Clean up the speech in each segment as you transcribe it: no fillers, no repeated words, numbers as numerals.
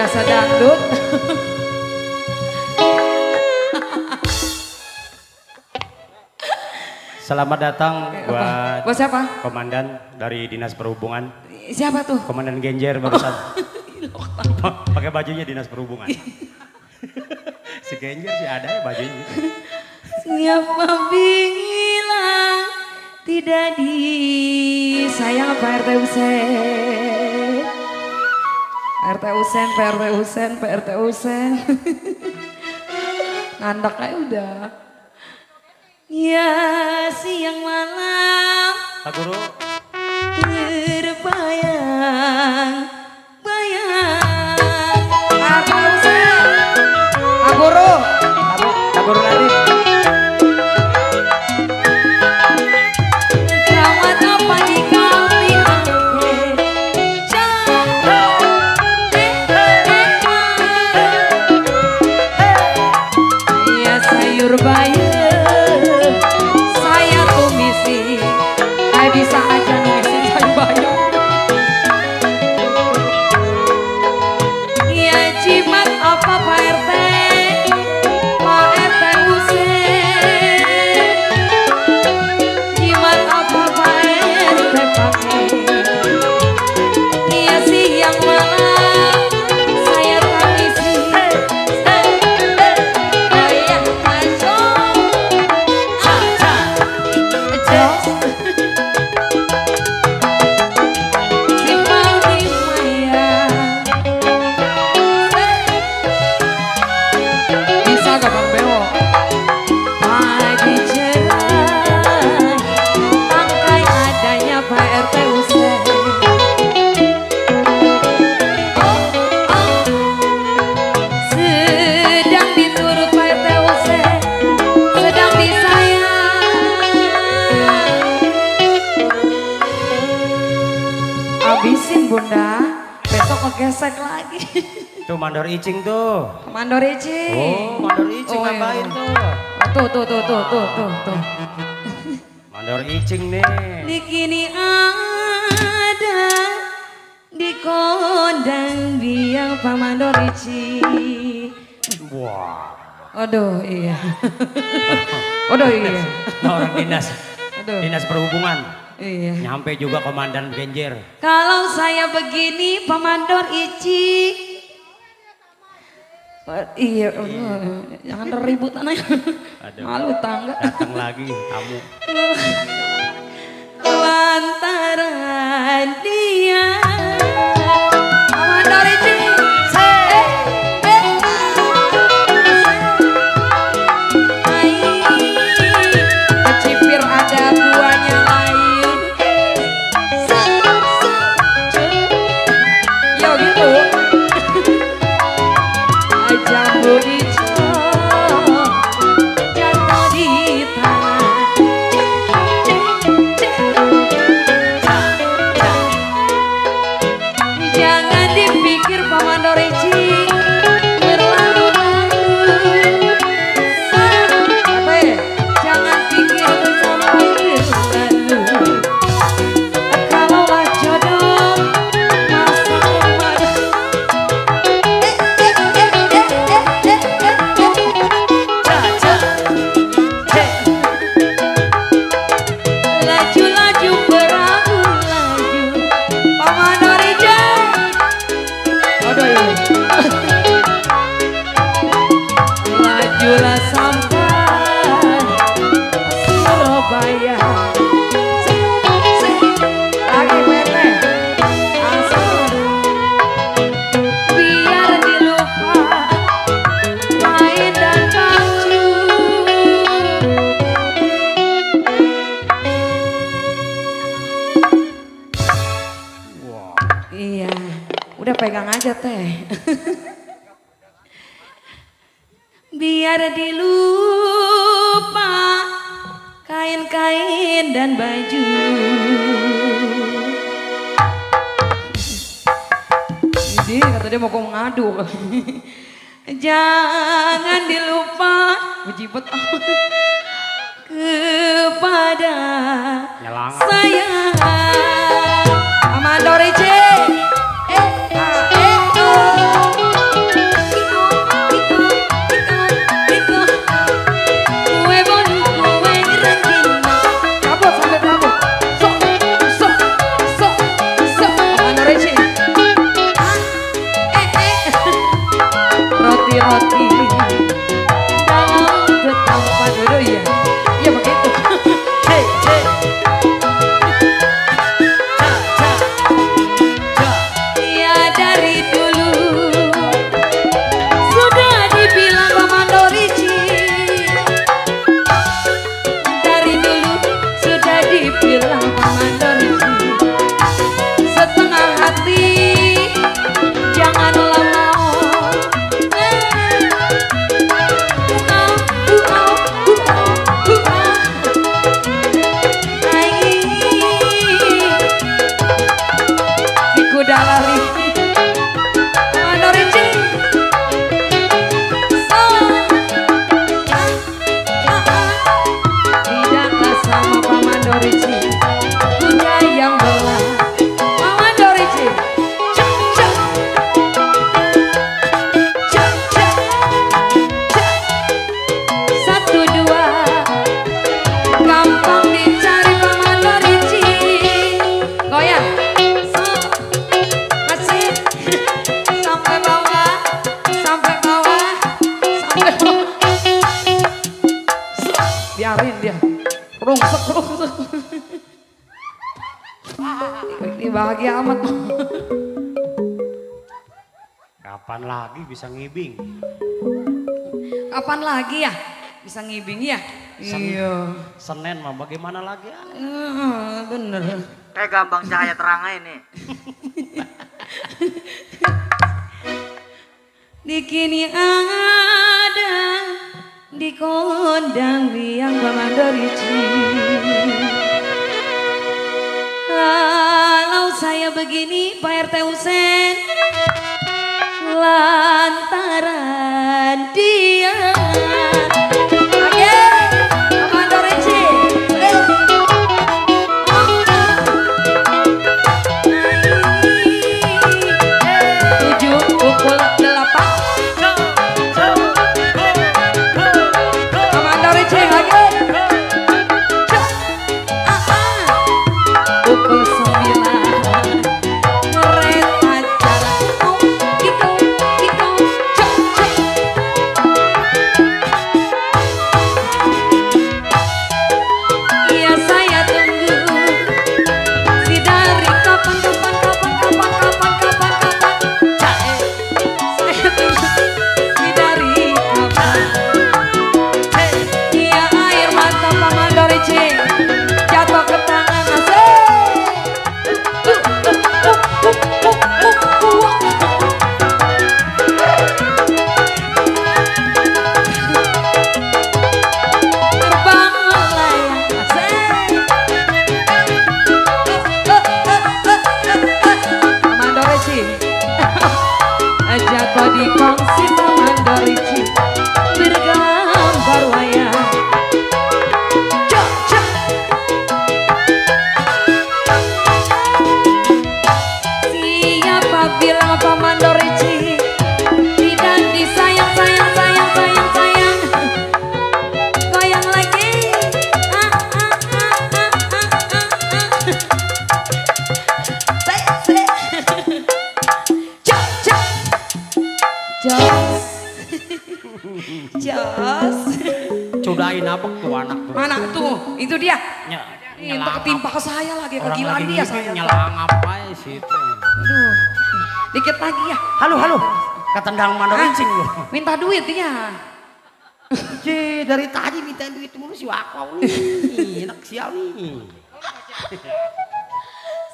biasa dangdut. Selamat datang buat siapa? Komandan dari Dinas Perhubungan. Siapa tuh? Komandan Genjer barusan. Pakai bajunya Dinas Perhubungan. Si Genjer sih ada ya bajunya. Siapa bilang tidak disayang Pak RT Husen? RT Husen, PRT Husen, PRT Husen. Ngandak aja udah. Ya siang malam Pak Guru terbayang bayang RT Husen. Pak Guru. Pak Guru nanti. Selamat apa di kami ya sayur bayam saya tumisi saya bisa aja numisin sayur bayam ya jimat apa Pak RT Pak RT Husen jimat apa Pak RT pakai iya siang malam saya tangisi ayah masuk simpang di maya bisa gak Bang Beo pagi cerah tangkai adanya Pak RT Husen sedang diturut Pak RT Husen sedang disayang habisin bunda besok ngegesek lagi. Tuh Mandor Icing tuh. Mandor Icing. Oh Mandor Icing Oh, iya. ngapain tuh? Tuh. Mandor Icing nih. Di kini ada di kondang biang Pak Mandor Icing. Wah. Aduh iya. Aduh iya. Orang dinas. Aduh. Dinas Perhubungan. Iya. Nyampe juga Komandan Genjer. Kalau saya begini Pak Mandor Icing. Iya, jangan ribut anak. Aduh. Malu tangga. Datang lagi kamu. Lantaran dia Mandor Icing. Kecipir ada buahnya lain. Yo gitu. Jambu dicok jatuh di tangan iya. Lagi Pete. Asal. Biar dilupa kain dan baju. Iya, udah pegang aja teh. Biar dilupa kain-kain dan baju. Jadi kata dia mau kau ngadu. Jangan dilupa bejibet kepada sayang. Amanda Rece. Roti dalam betapa dulu ya, ya begitu. Ya dari dulu sudah dibilang Komando Ricci. Dari dulu sudah dibilang Komando Ricci. Setengah hati janganlah udah lari. Komando Ricci. Tidaklah sama Komando Ricci, kuda yang belah. Komando Ricci. Cak cak. Cak cak. Cak. 1, 2. Gampang dicari Komando Ricci. Goyang. Biarin dia rungsek. Ini bahagia amat. Kapan lagi bisa ngibing? Kapan lagi ya bisa ngibing ya? Iya. Senin mah bagaimana lagi ya? Bener. Gampang cahaya terang ini. Di kini ada di kondang biang Komando Ricci. Kalau saya begini Pak RT Husen, lantaran dia. Oke, Komando Ricci. Tujuh pukul 8. Pukul 9 kereta jalan. Gitu, gitu, cok, cok. ludahin apa tuh anak tuh. Mana tuh? Itu dia. Nyelang Timpa ke saya lagi, orang kegilaan lagi dia ngipin, saya. nyelang apa ya situ. Aduh. Dikit lagi ya. Halo, halo. Ketendang mandor cing lu. Minta duit dia. Cie, dari tadi minta duit mulu si Wakau nih. Enak sial nih.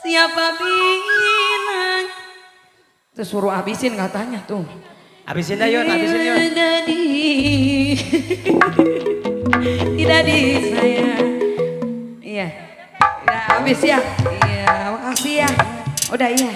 Siapa bilang? Terus suruh habisin katanya tuh. Habisin dah Yun, habisin Yun. Tidak di saya. Iya. Ya habis ya. Iya, makasih ya. Udah iya.